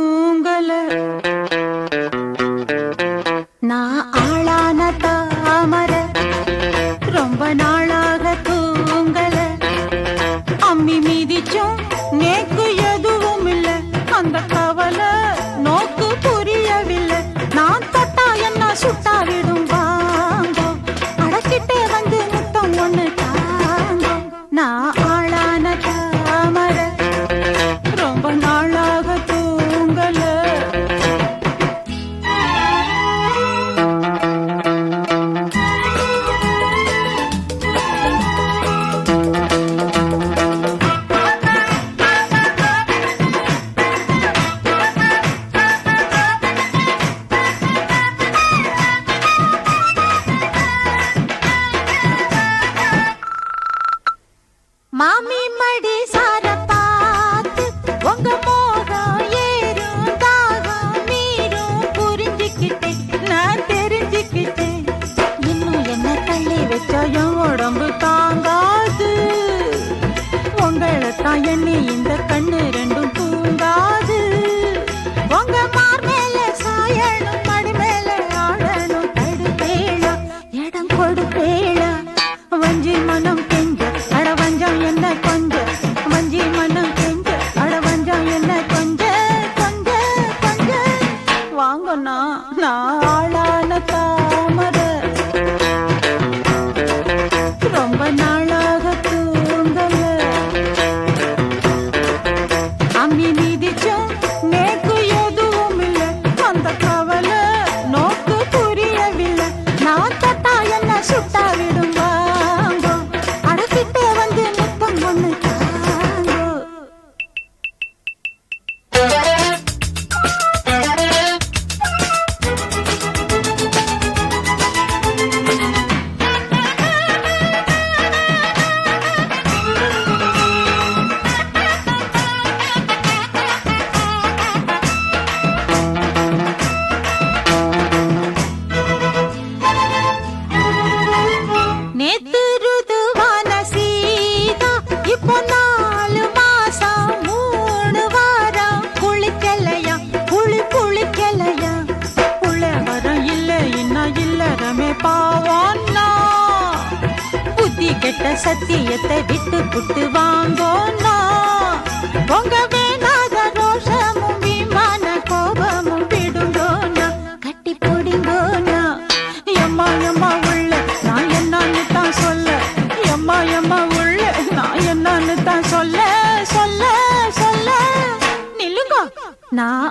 தூங்கல நான் ஆளான தாமர ரொம்ப நாளாக தூங்கல அம்மி மீதிச்சும் நேக்கு எதுவும் இல்ல அந்த கவலை நோக்கு புரியவில்லை நான் தொட்டா என்ன சுட்டா விடும் வாங்கோ அடக்கிட்டே வந்து முத்தம் ஒண்ணு தாங்கோ நான் ஆளான தாமர ரொம்ப நாளாக தூங்கல மாமி மடி சார பார்த்து உங்க மோகம் ஏறும் தாகம் மீறும் புரிஞ்சுக்கிட்டேன் நான் தெரிஞ்சுக்கிட்டேன் இன்னும் என்ன தள்ளி வச்சா என் உடம்பு தாங்காது உங்களைத்தான் எண்ணி இந்த கண்ணு ரெண்டும் தூங்காது உங்க மார் மேல சாயணும் மடி மேல ஆடணும் தடுப்பேளா இடம் கொடுப்பேளா வஞ்சி மனம் கெஞ்ச அட வஞ்சம் என்ன கொஞ்ச வஞ்சி மனம் கெஞ்ச அட வஞ்சம் என்ன கொஞ்ச கொஞ்ச கொஞ்ச வாங்கண்ணா நான் ஆளான தாமர ரொம்ப நாளாக தூங்கல அம்மி மீதிச்சும் நேக்கு எதுவும் இல்லை அந்த கவலை நோக்கு புரியவில்லை நான் தொட்டா என்ன சுட்டா விடும் வாங்கோ அடக்கிட்டே வந்து முத்தம் ஒண்ணு தாங்கோ நேத்து ருதுவான சீதா இப்போ 4 மாசம் 3 வாரம் குளிக்கலையா குளிக்கலையா புள்ள வரம் இல்ல இன்னும் இல்லறமே பாவம்னா புத்தி கெட்ட சத்தியத்தை விட்டு புட்டு வாங்கோன்னா உங்க வேணாத ரோஷமும் விமான கோபமும் விடுங்கோன்னா கட்டி போடுங்கோன்னா எம்மா எம்மா உள்ள நான் என்னன்னு தான் சொல்ல எம்மா எம்மா உள்ள நான் என்னன்னு தான் சொல்ல சொல்ல சொல்ல நில்லுங்க நான்